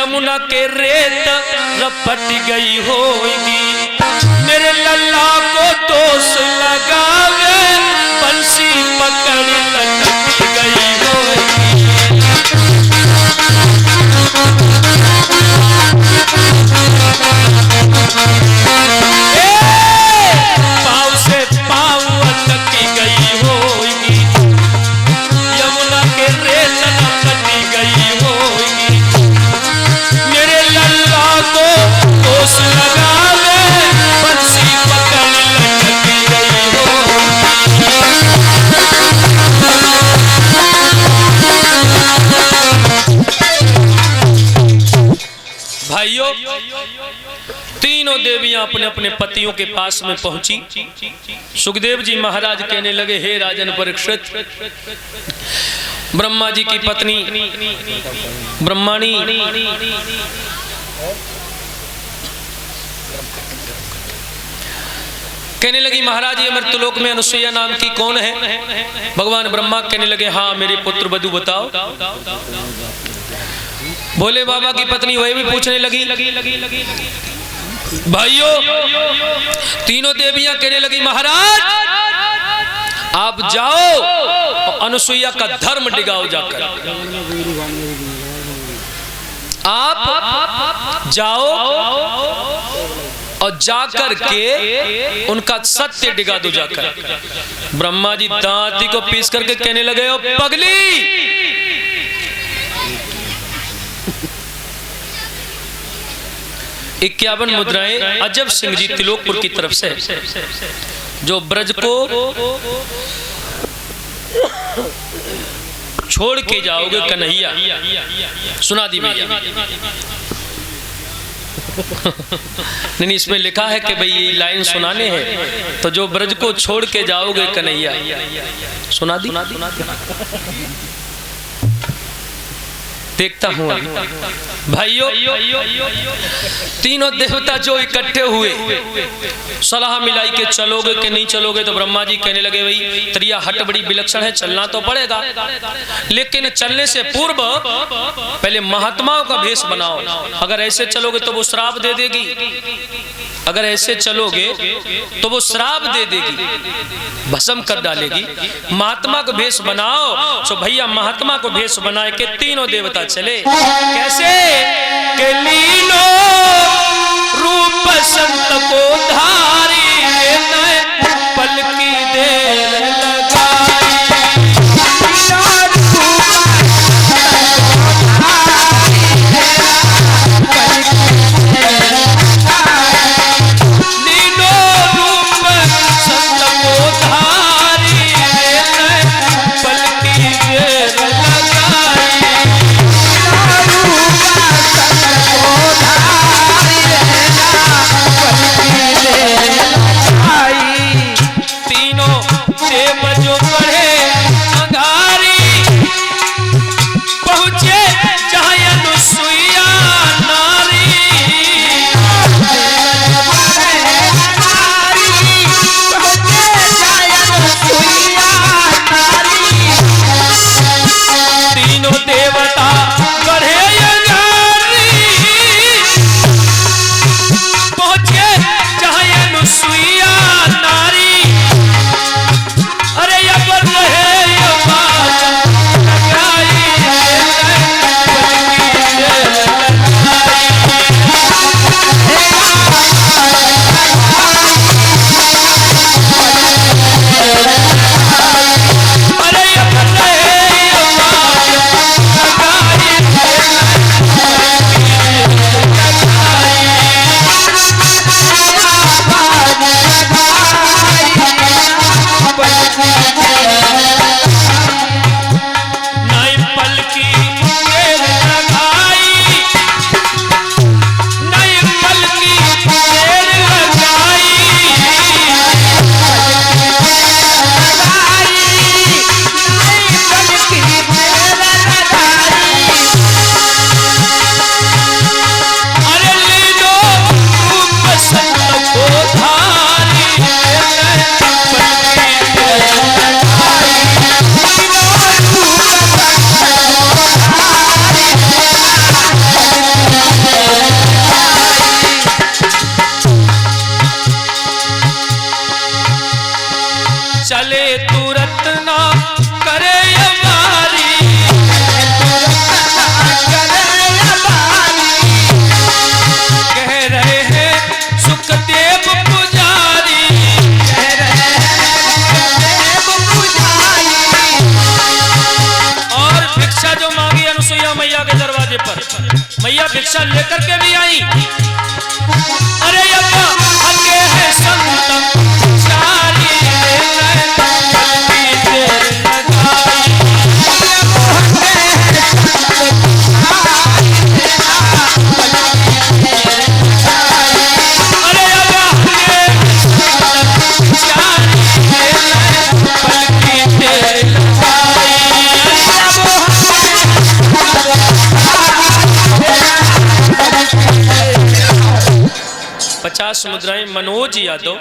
यमुना के रेत रपट गई होगी, मेरे लल्ला को दोष लगावे, बंसी पकड़ लटक गई होगी। पाँव से पाँव अटक गई होगी, यमुना के रेत रपट गई होगी, मेरे लल्ला को दोष लगावे, बंसी पकड़ लटक गई होगी। भाइयों, तीनों देवियां अपने अपने पतियों के पास में पहुंची। सुखदेव जी महाराज कहने लगे, हे राजन परीक्षित, ब्रह्मा जी की पत्नी ब्रह्माणी कहने लगी, महाराज ये मृत्युलोक में अनुसुईया नाम की कौन है? भगवान ब्रह्मा कहने लगे, हाँ मेरे पुत्र वधु बताओ। भोले बाबा की पत्नी वही भी पूछने लगी। भाइयों, तीनों देवियां कहने लगी, महाराज आप जाओ और अनुसुईया का धर्म डिगाओ जाकर। आप जाओ और जाकर के उनका सत्य डिगा दो जाकर। ब्रह्मा जी दांती को पीस करके कहने लगे, ओ पगली, 51 मुद्राएं अजब सिंह जी तिलोकपुर की तरफ से जो ब्रज को छोड़ के जाओगे कन्हैया, सुना दी भैया। नहीं, इसमें लिखा है कि भाई ये लाइन सुनाने हैं, तो जो ब्रज को छोड़ के जाओगे कन्हैया, सुना दी। देखता हूं भाइयों, तीनों देवता जो इकट्ठे हुए, सलाह मिलाई के चलोगे कि नहीं चलोगे। तो ब्रह्मा जी कहने लगे, भाई त्रिया हट बड़ी विलक्षण है, चलना तो पड़ेगा, लेकिन चलने से पूर्व पहले महात्माओं का भेष बनाओ। अगर ऐसे चलोगे तो वो श्राप दे देगी, अगर ऐसे चलोगे तो वो श्राप दे देगी, भस्म कर डालेगी। महात्मा को भेष बनाओ। तो भैया महात्मा को भेष बनाए के तीनों देवता चले। कैसे? के लीलो रूप संत को धारी, पल की देर लगाई। लीलो रूप संत को धारी, पल की देर लगाई। रूप संत को धारी, पल की देर भिक्षा जो मांगी अनुसुईया मैया के दरवाजे पर, मैया भिक्षा लेकर के भी आई। अरे अब्बा हके है संत चारी पचास मुद्राएं मनोज यादव,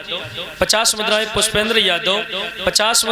50 मुद्राएं पुष्पेंद्र यादव, 50